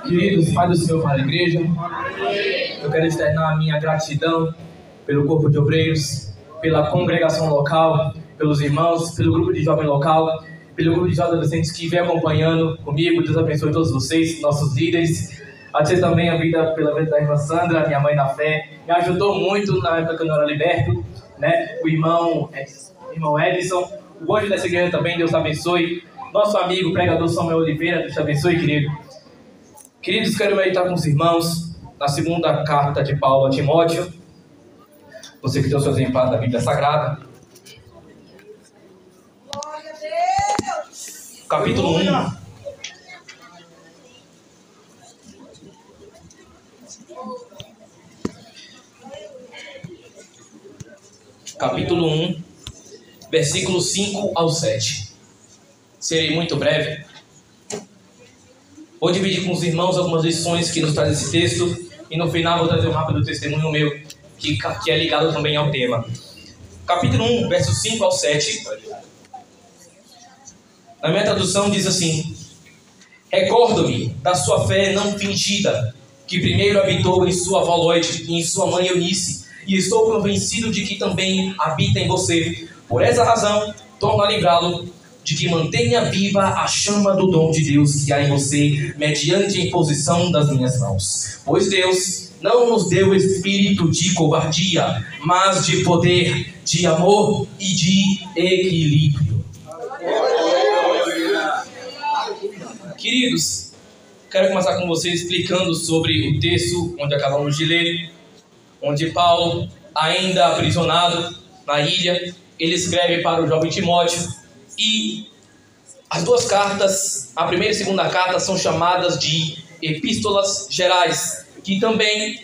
Queridos, Pai do Senhor para a igreja, eu quero externar a minha gratidão pelo corpo de obreiros, pela congregação local, pelos irmãos, pelo grupo de jovem local, pelo grupo de jovens adolescentes que vem acompanhando comigo. Deus abençoe todos vocês, nossos líderes. Até também a vida pela vida da irmã Sandra, minha mãe na fé, me ajudou muito na época que eu não era liberto, né? O irmão Edson, o anjo dessa igreja também, Deus abençoe. Nosso amigo pregador Samuel Oliveira, Deus te abençoe, querido. Queridos, quero meditar com os irmãos na segunda carta de Paulo a Timóteo. Você que tem o seu exemplar da Bíblia Sagrada. Glória a Deus! Capítulo 1. Capítulo 1, versículos 5 ao 7. Serei muito breve. Vou dividir com os irmãos algumas lições que nos traz esse texto e no final vou trazer um rápido testemunho meu que é ligado também ao tema. Capítulo 1, versos 5 ao 7. Na minha tradução diz assim: recordo-me da sua fé não fingida, que primeiro habitou em sua avó Loide e em sua mãe Eunice, e estou convencido de que também habita em você. Por essa razão, torno a lembrá-lo de que mantenha viva a chama do dom de Deus que há em você, mediante a imposição das minhas mãos. Pois Deus não nos deu espírito de covardia, mas de poder, de amor e de equilíbrio. Queridos, quero começar com vocês explicando sobre o texto onde acabamos de ler, onde Paulo, ainda aprisionado na ilha, ele escreve para o jovem Timóteo. E as duas cartas, a primeira e a segunda carta, são chamadas de epístolas gerais, que também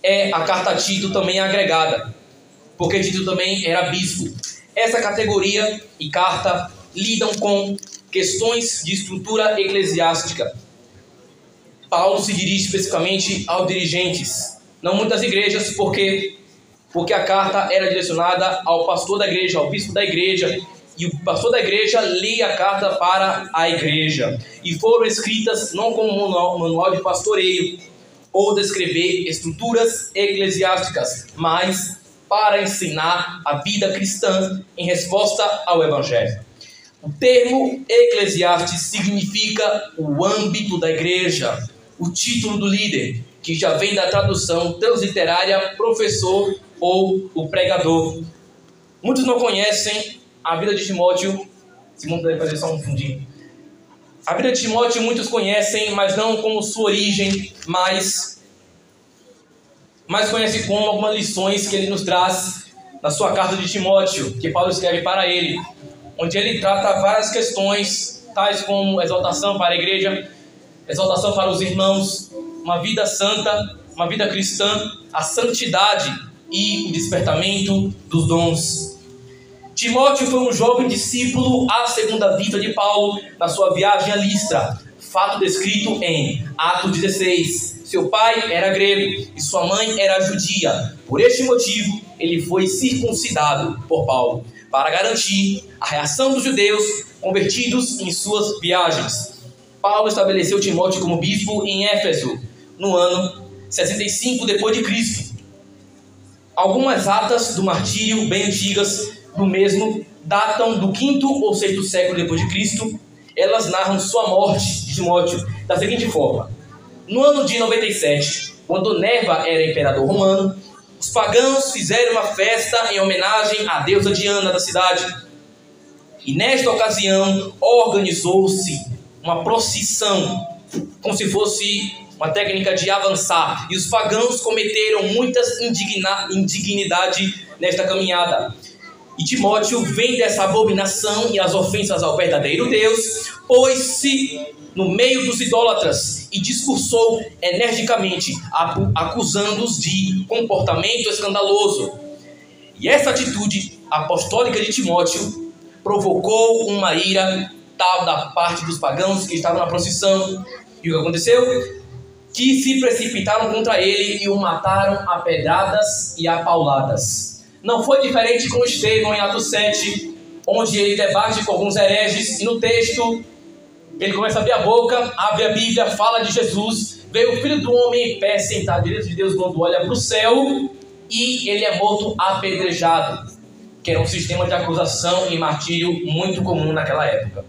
é a carta a Tito também agregada, porque Tito também era bispo. Essa categoria e carta lidam com questões de estrutura eclesiástica. Paulo se dirige especificamente aos dirigentes, não muitas igrejas, porque a carta era direcionada ao pastor da igreja, ao bispo da igreja, e o pastor da igreja lia a carta para a igreja, e foram escritas não como manual de pastoreio ou descrever estruturas eclesiásticas, mas para ensinar a vida cristã em resposta ao evangelho. O termo eclesiastes significa o âmbito da igreja, o título do líder, que já vem da tradução transliterária professor ou o pregador. Muitos não conhecem a vida de Timóteo. Segundo deve fazer só um fundinho. A vida de Timóteo muitos conhecem, mas não como sua origem, mas conhecem como algumas lições que ele nos traz na sua carta de Timóteo, que Paulo escreve para ele, onde ele trata várias questões, tais como exaltação para a igreja, exaltação para os irmãos, uma vida santa, uma vida cristã, a santidade e o despertamento dos dons. Timóteo foi um jovem discípulo à segunda vinda de Paulo na sua viagem a Listra, fato descrito em Atos 16. Seu pai era grego e sua mãe era judia. Por este motivo, ele foi circuncidado por Paulo, para garantir a reação dos judeus convertidos em suas viagens. Paulo estabeleceu Timóteo como bispo em Éfeso, no ano 65 depois de Cristo. Algumas atas do martírio bem antigas do mesmo datam do 5º ou 6º século depois de Cristo. Elas narram sua morte de Timóteo da seguinte forma: no ano de 97, quando Nerva era imperador romano, os pagãos fizeram uma festa em homenagem à deusa Diana da cidade. E nesta ocasião organizou-se uma procissão, como se fosse uma técnica de avançar, e os pagãos cometeram muitas indignidade nesta caminhada. E Timóteo vem dessa abominação e as ofensas ao verdadeiro Deus, pôs-se no meio dos idólatras e discursou energicamente, acusando-os de comportamento escandaloso. E essa atitude apostólica de Timóteo provocou uma ira tal da parte dos pagãos que estavam na procissão. E o que aconteceu? Que se precipitaram contra ele e o mataram a pedradas e a pauladas. Não foi diferente com Estevão em Atos 7, onde ele debate com alguns hereges, e no texto Ele começa a abrir a boca, abre a Bíblia, fala de Jesus. Veio o Filho do Homem em pé, sentado à direita de Deus, quando olha para o céu, e ele é morto apedrejado, que era um sistema de acusação e martírio muito comum naquela época.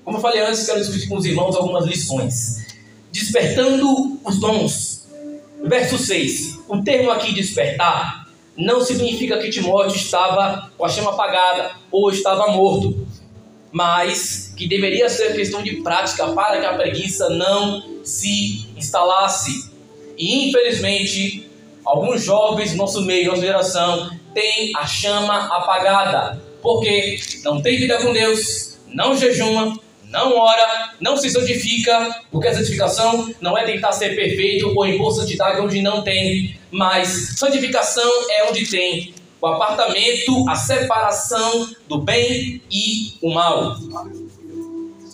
Como eu falei antes, quero discutir com os irmãos algumas lições. Despertando os dons. Verso 6. O termo aqui despertar não significa que Timóteo estava com a chama apagada ou estava morto, mas que deveria ser questão de prática para que a preguiça não se instalasse. E infelizmente, alguns jovens do nosso meio, nossa geração, têm a chama apagada, porque não tem vida com Deus, não jejuma, não ora, não se santifica, porque a santificação não é tentar ser perfeito ou impor santidade onde não tem, mas santificação é onde tem o apartamento, a separação do bem e o mal.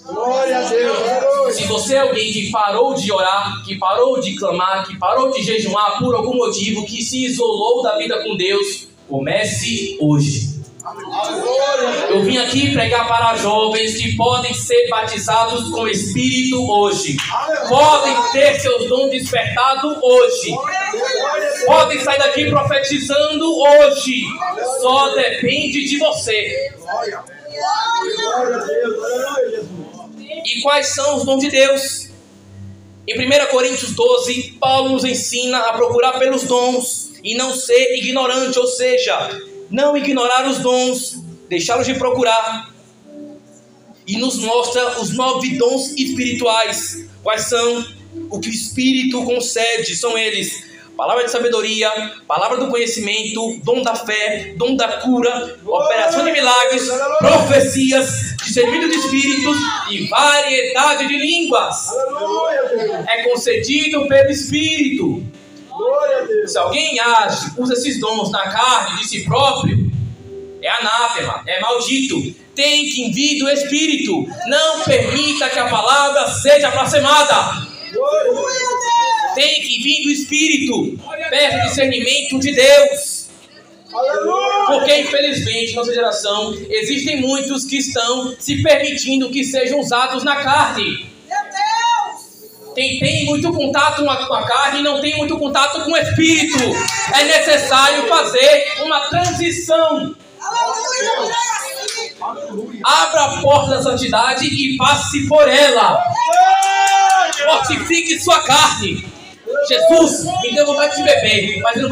Glória a Deus. Se você é alguém que parou de orar, que parou de clamar, que parou de jejuar por algum motivo, que se isolou da vida com Deus, comece hoje. Eu vim aqui pregar para jovens que podem ser batizados com o Espírito hoje, podem ter seus dons despertados hoje, podem sair daqui profetizando hoje. Só depende de você. E quais são os dons de Deus? Em 1 Coríntios 12, Paulo nos ensina a procurar pelos dons e não ser ignorante, ou seja, não ignorar os dons, deixá-los de procurar. E nos mostra os 9 dons espirituais. Quais são? O que o Espírito concede, são eles: palavra de sabedoria, palavra do conhecimento, dom da fé, dom da cura, operação de milagres, profecias, discernimento de espíritos e variedade de línguas. É concedido pelo Espírito. Se alguém age, usa esses dons na carne de si próprio, é anátema, é maldito. Tem que vir do Espírito. Não permita que a palavra seja blasfemada. Tem que vir do Espírito. Peça discernimento de Deus. Porque infelizmente, nossa geração, existem muitos que estão se permitindo que sejam usados na carne. Quem tem muito contato com a carne e não tem muito contato com o Espírito. É necessário fazer uma transição. Abra a porta da santidade e passe por ela. Mortifique sua carne. Jesus, me deu vontade de beber, mas eu não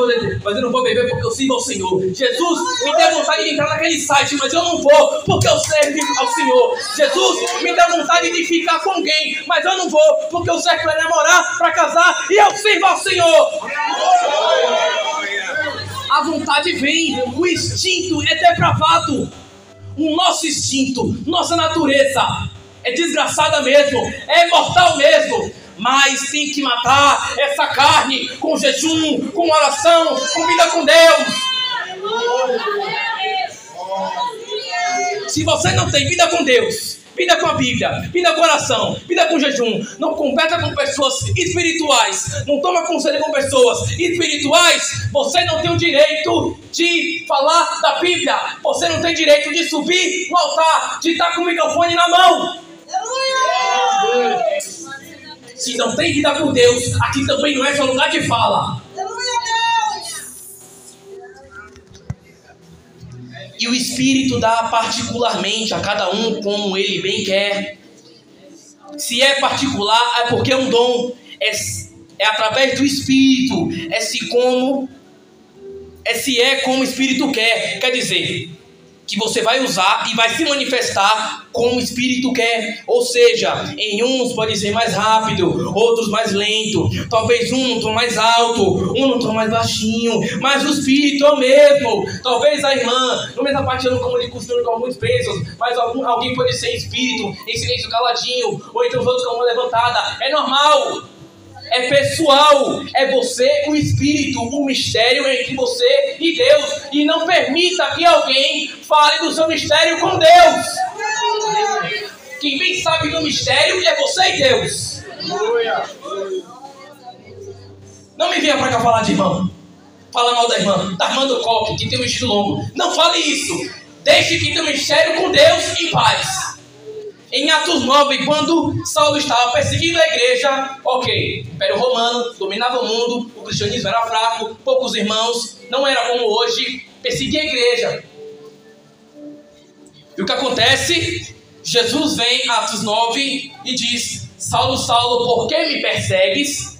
vou beber porque eu sirvo ao Senhor. Jesus, me deu vontade de entrar naquele site, mas eu não vou porque eu servo ao Senhor. Jesus, me deu vontade de ficar com alguém, mas eu não vou porque eu servo para namorar, para casar e eu sirvo ao Senhor. A vontade vem, o instinto é depravado. O nosso instinto, nossa natureza é desgraçada mesmo, é mortal mesmo. Mas tem que matar essa carne com jejum, com oração, com vida com Deus. Se você não tem vida com Deus, vida com a Bíblia, vida com oração, vida com jejum, não conversa com pessoas espirituais, não toma conselho com pessoas espirituais, você não tem o direito de falar da Bíblia. Você não tem direito de subir no altar, de estar com o microfone na mão. Se não tem vida com Deus, aqui também não é seu lugar de fala. E o Espírito dá particularmente a cada um como ele bem quer. Se é particular, é porque é um dom. É através do Espírito. Se é como o Espírito quer. Quer dizer, que você vai usar e vai se manifestar como o Espírito quer. Ou seja, em uns pode ser mais rápido, outros mais lento, talvez um no tom mais alto, um no tom mais baixinho, mas o Espírito é o mesmo. Talvez a irmã, no mesmo partilhando como ele costuma com alguns pesos, mas alguém pode ser em espírito, em silêncio caladinho, ou então os outros com a mão levantada. É normal. É pessoal, é você, o Espírito, o mistério entre você e Deus. E não permita que alguém fale do seu mistério com Deus. Quem bem sabe do mistério é você e Deus. Não me venha pra cá falar de irmã. Fala mal da irmã do coque, que tem um vestido longo. Não fale isso. Deixe que tem um mistério com Deus em paz. Em Atos 9, quando Saulo estava perseguindo a igreja, ok, o Império Romano dominava o mundo, o cristianismo era fraco, poucos irmãos, não era como hoje, perseguia a igreja. E o que acontece? Jesus vem, Atos 9, e diz: Saulo, Saulo, por que me persegues?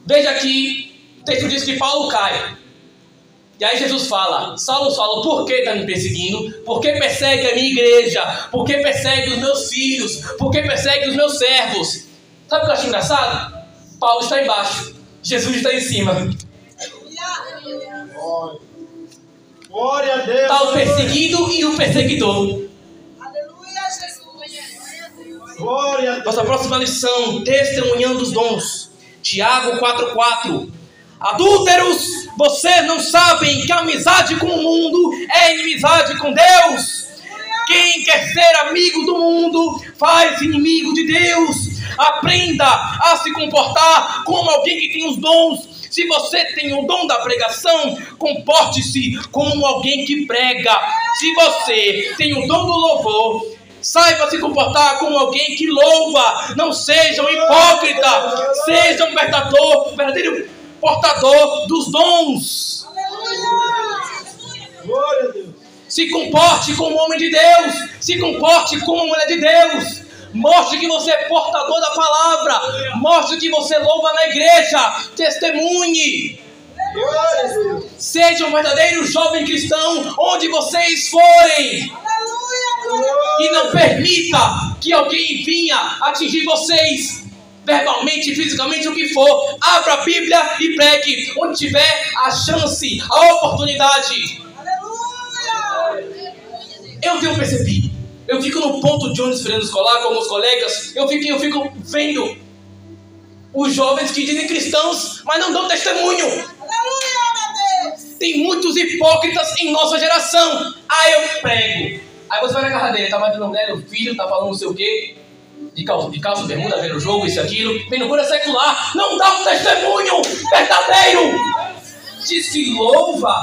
Veja aqui, o texto diz que Paulo cai. E aí Jesus fala: Saulo, Saulo, por que está me perseguindo? Por que persegue a minha igreja? Por que persegue os meus filhos? Por que persegue os meus servos? Sabe o que eu acho engraçado? Paulo está embaixo, Jesus está em cima. Glória a Deus. Está o perseguido e o perseguidor. Aleluia, Jesus. Glória a Deus. Nossa próxima lição: testemunhando os dons. Tiago 4,4. Adúlteros, vocês não sabem que a amizade com o mundo é inimizade com Deus? Quem quer ser amigo do mundo faz inimigo de Deus. Aprenda a se comportar como alguém que tem os dons. Se você tem o dom da pregação, comporte-se como alguém que prega. Se você tem o dom do louvor, saiba se comportar como alguém que louva. Não seja um hipócrita, seja um verdadeiro portador dos dons. Glória a Deus. Se comporte como um homem de Deus, se comporte como uma mulher de Deus. Mostre que você é portador da palavra, mostre que você louva na igreja, testemunhe. Glória a Deus. Seja um verdadeiro jovem cristão onde vocês forem. E não permita que alguém venha atingir vocês verbalmente, fisicamente, o que for. Abra a Bíblia e pregue onde tiver a chance, a oportunidade. Eu tenho percebido, eu fico no ponto de ônibus esperando escolar com alguns colegas, eu fico vendo os jovens que dizem cristãos, mas não dão testemunho. Tem muitos hipócritas em nossa geração. Aí eu prego, aí você vai na casa dele, tá batendo mulher, o filho tá falando não sei o quê, de calça, bermuda, vendo o jogo, isso e aquilo, vendo cura secular, não dá um testemunho verdadeiro. Diz que louva,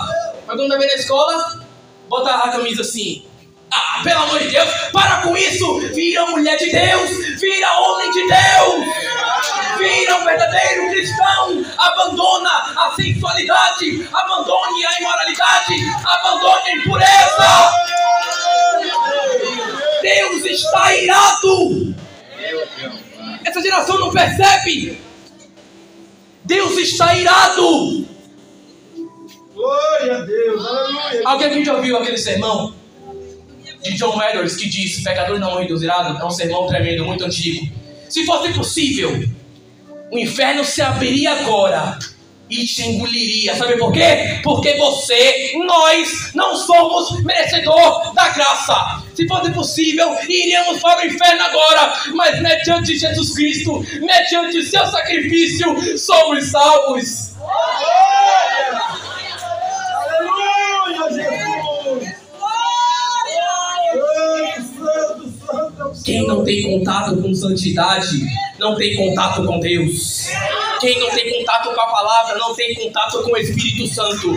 mas quando vai ver na escola, bota a camisa assim. Ah, pelo amor de Deus, para com isso. Vira mulher de Deus, vira homem de Deus, vira um verdadeiro cristão. Abandona a sensualidade, abandone a imoralidade, abandone a impureza. Deus está irado. Essa geração não percebe. Deus está irado. Glória a Deus. Aleluia. Alguém aqui já ouviu aquele sermão de John Edwards que diz: pecador não morre Deus irado? É um sermão tremendo, muito antigo. Se fosse possível, o inferno se abriria agora e te engoliria. Sabe por quê? Porque nós não somos merecedor da graça. Se fosse possível, iríamos para o inferno agora, mas mediante Jesus Cristo, mediante o seu sacrifício, somos salvos. Aleluia, Jesus. Quem não tem contato com santidade, não tem contato com Deus. Quem não tem contato com a palavra, não tem contato com o Espírito Santo.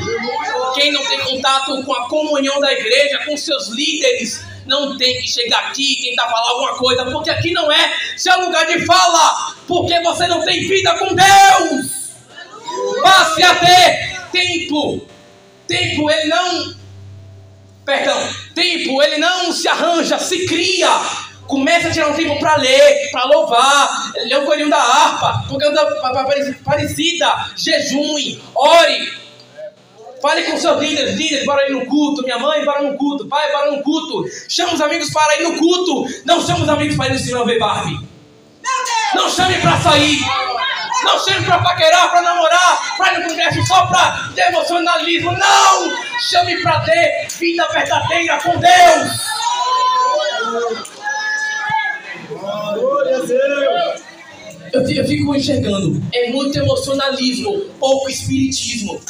Quem não tem contato com a comunhão da igreja, com seus líderes, não tem que chegar aqui e tentar falar alguma coisa, porque aqui não é seu lugar de fala, porque você não tem vida com Deus. Passe a ter tempo. Tempo ele não se arranja, se cria. Começa a tirar um tempo para ler, para louvar, ler o corinho da harpa, tocando parecida, jejum, ore, fale com seus líderes, bora ir no culto, minha mãe, bora no culto, pai, bora no culto, chama os amigos para ir no culto, não chama os amigos para ir no cinema ver Barbie, não chame para sair, não chame para paquerar, para namorar, para ir no congresso só para ter emocionalismo, não, chame para ter vida verdadeira com Deus. Glória a Deus. Eu fico enxergando, é muito emocionalismo, pouco espiritismo,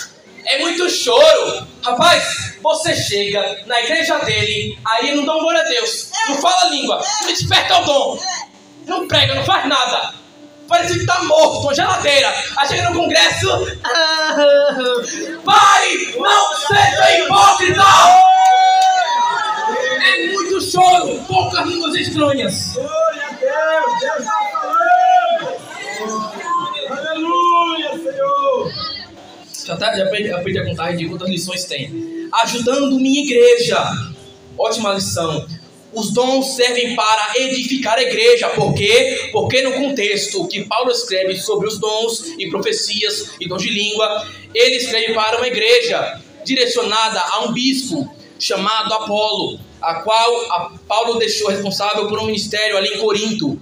é muito choro. Rapaz, você chega na igreja dele, aí não dá um glória a Deus, não fala língua, não desperta o dom, não prega, não faz nada, parece que tá morto, uma geladeira. Aí chega no congresso, pai, não seja hipócrita. É muito choro, poucas línguas estranhas. Glória a Deus. Deus está falando. Aleluia, Senhor. Já aprendi a contar de quantas lições tem. Ajudando minha igreja. Ótima lição. Os dons servem para edificar a igreja. Por quê? Porque no contexto que Paulo escreve sobre os dons e profecias e dons de língua, ele escreve para uma igreja direcionada a um bispo chamado Apolo, a qual Paulo deixou responsável por um ministério ali em Corinto.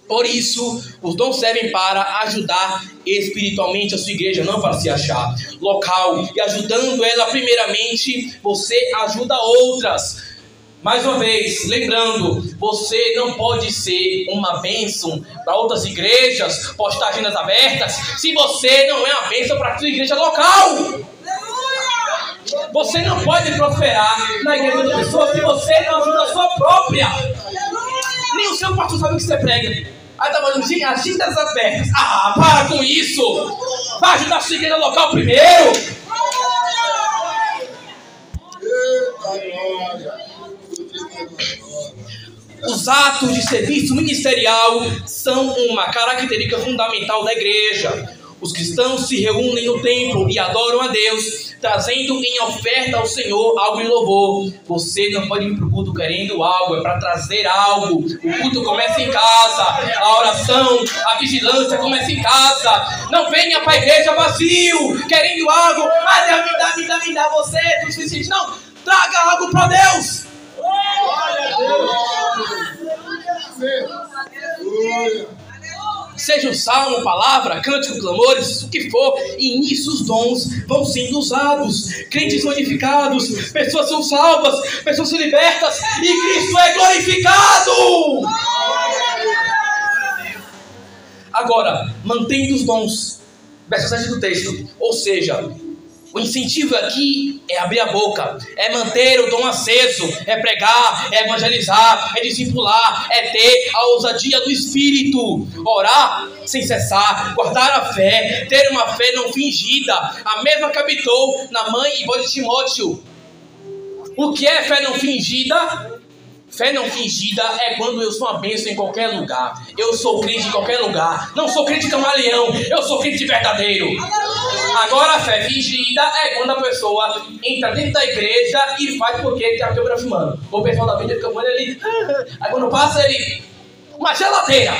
Por isso, os dons servem para ajudar espiritualmente a sua igreja, não para se achar local. E ajudando ela primeiramente, você ajuda outras. Mais uma vez, lembrando, você não pode ser uma bênção para outras igrejas, postar agendas abertas, se você não é uma bênção para a sua igreja local. Você não pode prosperar na igreja da pessoa se você não ajuda a sua própria. Nem o seu pastor sabe o que você prega. Aí tá falando, agendas abertas. Ah, para com isso! Vai ajudar a sua igreja local primeiro! Os atos de serviço ministerial são uma característica fundamental da igreja. Os cristãos se reúnem no templo e adoram a Deus, trazendo em oferta ao Senhor algo em louvor. Você não pode vir para o culto querendo algo, é para trazer algo. O culto começa em casa, a oração, a vigilância começa em casa. Não venha para a igreja vazio, querendo algo. Ah, me dá você, é tudo suficiente. Não, traga algo para Deus. Glória a Deus. Seja um salmo, palavra, cântico, clamores, o que for, e nisso os dons vão sendo usados. Crentes são edificados, pessoas são salvas, pessoas são libertas, e Cristo é glorificado. Agora, mantendo os dons, verso 7 do texto, ou seja, o incentivo aqui é abrir a boca, é manter o dom aceso, é pregar, é evangelizar, é discipular, é ter a ousadia do Espírito, orar sem cessar, guardar a fé, ter uma fé não fingida, a mesma que habitou na mãe e voz de Timóteo. O que é fé não fingida? Fé não fingida é quando eu sou uma bênção em qualquer lugar. Eu sou crente em qualquer lugar. Não sou crente camaleão, eu sou crente verdadeiro. Agora a fé fingida é quando a pessoa entra dentro da igreja e faz porque tem a câmera filmando. O pessoal da mídia fica olhando ali. Aí quando passa ele... Uma geladeira.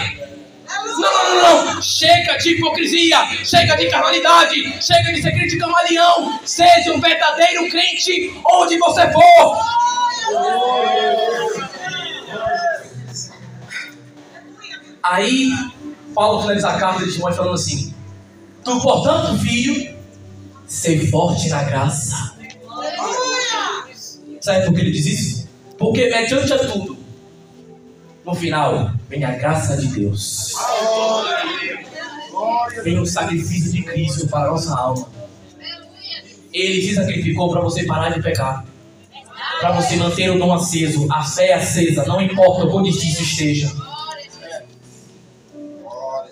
Não. Chega de hipocrisia. Chega de carnalidade. Chega de ser crente camaleão. Seja um verdadeiro crente onde você for. Aí Paulo finaliza a carta de Timóteo falando assim: tu, portanto, filho, sei forte na graça. Sabe por que ele diz isso? Porque mediante a tudo, no final, vem a graça de Deus, vem o sacrifício de Cristo para a nossa alma. Ele se sacrificou para você parar de pecar, para você manter o dom aceso, a fé acesa, não importa o quão difícil esteja.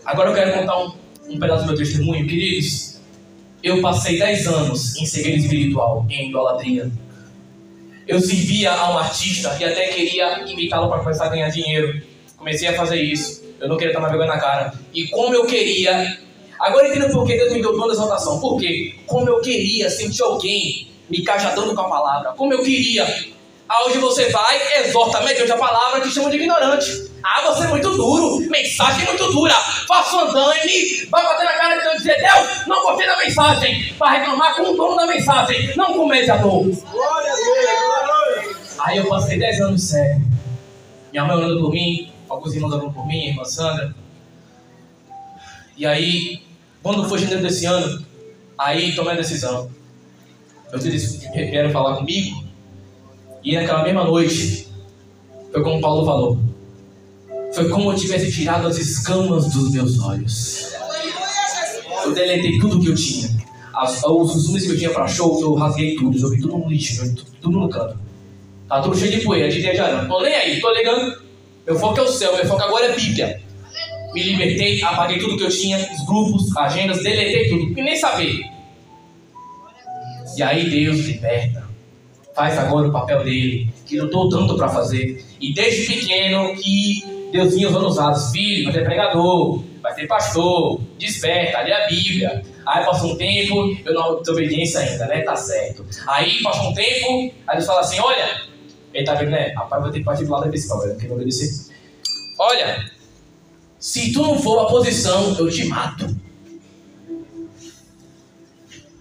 Agora eu quero contar um pedaço do meu testemunho, queridos. Eu passei 10 anos em segredo espiritual, em idolatria. Eu servia a um artista e até queria imitá-lo para começar a ganhar dinheiro. Comecei a fazer isso. Eu não queria tomar vergonha na cara. E como eu queria... Agora entendo por que Deus me deu toda a exaltação. Por quê? Como eu queria sentir alguém me cajadando com a palavra. Como eu queria. Aonde você vai, exorta mediante a palavra, te chama de ignorante. Ah, você é muito duro. Mensagem muito dura. Faça um andaime. Vai bater na cara de Deus e dizer: Deus, não gostei da mensagem. Vai reclamar com o dono da mensagem, não com o mediador. Glória a Deus. Aí eu passei 10 anos sério. Minha mãe orando por mim, alguns irmãos orando por mim, a irmã Sandra. E aí, quando foi janeiro desse ano, aí tomei a decisão. Meus filhos vieram falar comigo. E naquela mesma noite, foi como Paulo falou. Foi como eu tivesse tirado as escamas dos meus olhos. Eu deletei tudo que eu tinha. Os filmes que eu tinha para show, eu rasguei tudo. Joguei tudo no lixo, tudo no canto. Tá tudo cheio de poeira, de teia. Tô nem aí, tô ligando. Meu foco é o céu, meu foco agora é Bíblia. Me libertei, apaguei tudo que eu tinha, os grupos, agendas, deletei tudo. E nem saber. E aí Deus liberta. faz agora o papel dele, que lutou tanto para fazer. E desde pequeno que Deus vinha usando os atos. Filho, vai ter pregador, vai ter pastor, desperta, lê a Bíblia. Aí passa um tempo, eu não tenho obediência ainda, né? Tá certo. Aí passa um tempo, aí Deus fala assim, olha, ele tá vendo, né? Rapaz, vai ter que partir do lado da pessoa, velho, que não obedecer. Olha, se tu não for a posição, eu te mato.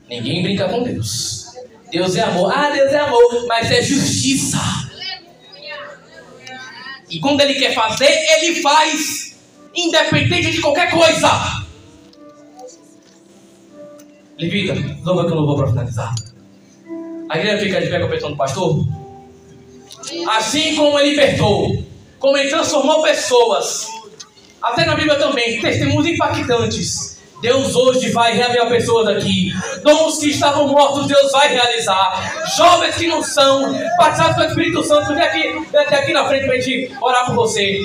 Ninguém brinca com Deus. Deus é amor. Ah, Deus é amor, mas é justiça. E quando Ele quer fazer, Ele faz, independente de qualquer coisa. Levita, louva que eu não vou para finalizar. A igreja fica de pé com a petição do pastor. Assim como Ele libertou, como Ele transformou pessoas, até na Bíblia também, testemunhos impactantes. Deus hoje vai reavivar pessoas aqui. Dons que estavam mortos, Deus vai realizar. Jovens que não são, batizados pelo Espírito Santo, vem aqui na frente para a gente orar por você.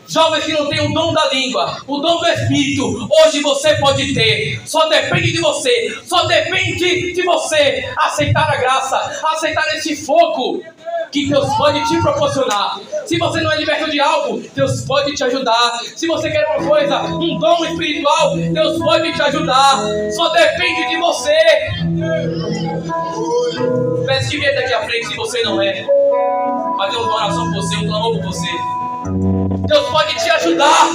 Jovens que não têm o dom da língua, o dom do Espírito, hoje você pode ter. Só depende de você. Só depende de você aceitar a graça, aceitar esse fogo que Deus pode te proporcionar. Se você não é liberto de algo, Deus pode te ajudar. Se você quer uma coisa, um dom espiritual, Deus pode te ajudar. Só depende de você. Peço que venha daqui à frente se você não é. Fazer uma oração por você, um clamor por você. Deus pode te ajudar.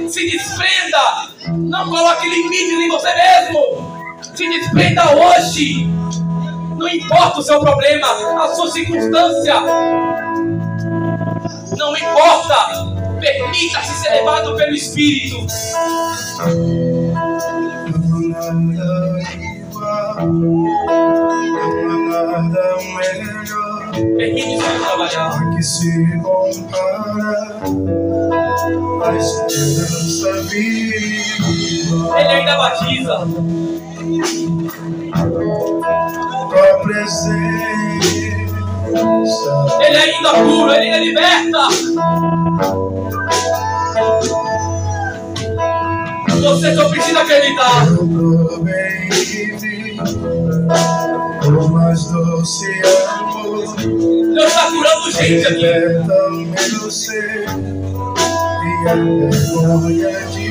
Se desprenda. Não coloque limites em você mesmo. Se desprenda hoje. Não importa o seu problema, a sua circunstância. Não importa. Permita-se ser levado pelo Espírito. Permite-se trabalhar. Que se compara a esperança viva. Ele ainda batiza. Tua presença. Ele ainda cura, ele ainda liberta. Você só precisa acreditar. Eu bem vivi, o mais doce amor. Deus está curando gente aqui. Liberta meu ser e a vergonha de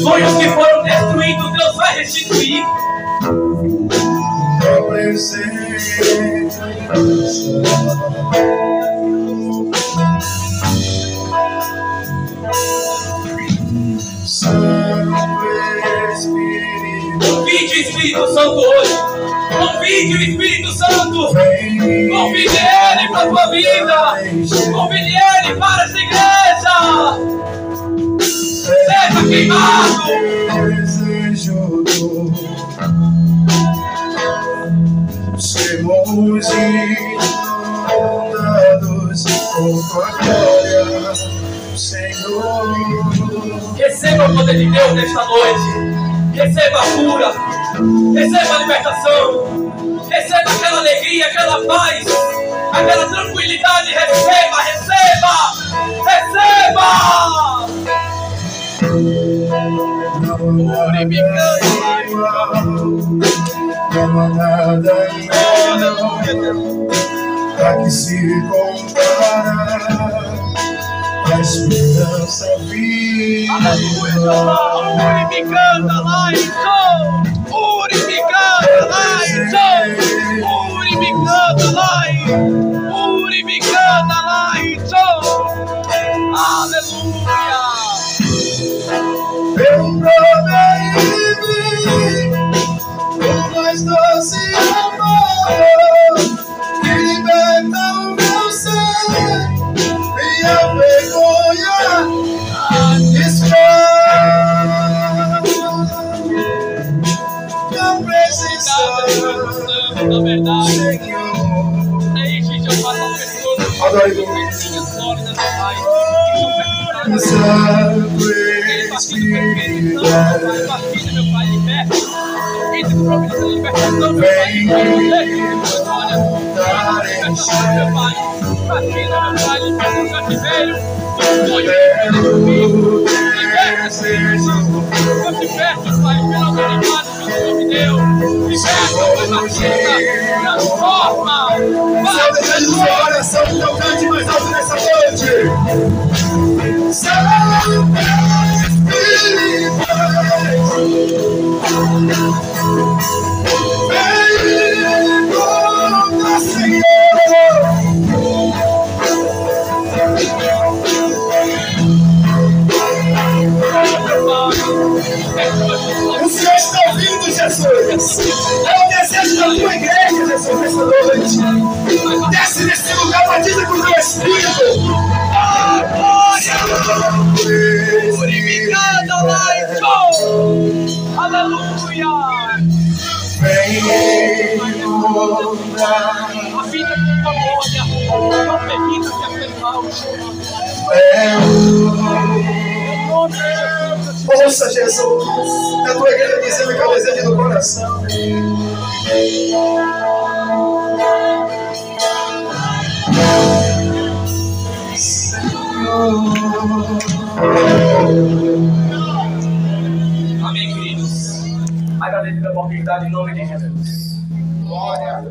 Sonhos que foram destruídos, Deus vai restituir. tua presença. Santo Espírito, Convide o Espírito Santo hoje. Convide o Espírito Santo. vem. Convide Ele para a tua vida. Convide Ele para essa igreja. Seja queimado. Desejo sermos inundados com tua glória, Senhor. Receba o poder de Deus nesta noite. Receba a cura. Receba a libertação. Receba aquela alegria, aquela paz, aquela tranquilidade. Receba, receba, receba. Não há nada melhor pra que se compara a esperança viva. Purificando lá em som. Purificando lá em som. Purificando lá em som. Purificando lá em som. Aleluia. Eu provei o mais doce amor que liberta o meu ser e a vergonha está na presença Na verdade, Senhor. aí, gente, eu faço uma pessoa Adore com Deus. pecinhas sólidas, Pai, que são perfuradas. Santo Ele Espírito, faz partida, meu Pai, liberta. Entre com providência da libertação, meu Pai, vem olha, dar em libertação, meu Pai, partida, meu Pai, liberta o cativeiro, do sonho, Quero liberta, Senhor, eu te peço, Pai, pela autoridade que o Senhor me deu, liberta, Pai, partida, transforma, vontade do seu coração, então cante mais alto nessa noite. O Senhor está ouvindo, Jesus. É o desejo da tua igreja, Jesus, nessa noite. Desce nesse lugar, batiza com o teu Espírito. Purificando, light. Aleluia. Habita com tua glória. Não permita que aquele mal Ouça, Jesus. A tua igreja dizendo que é o desejo do coração. Amém, queridos. Agradeço pela oportunidade em nome de Jesus. Glória.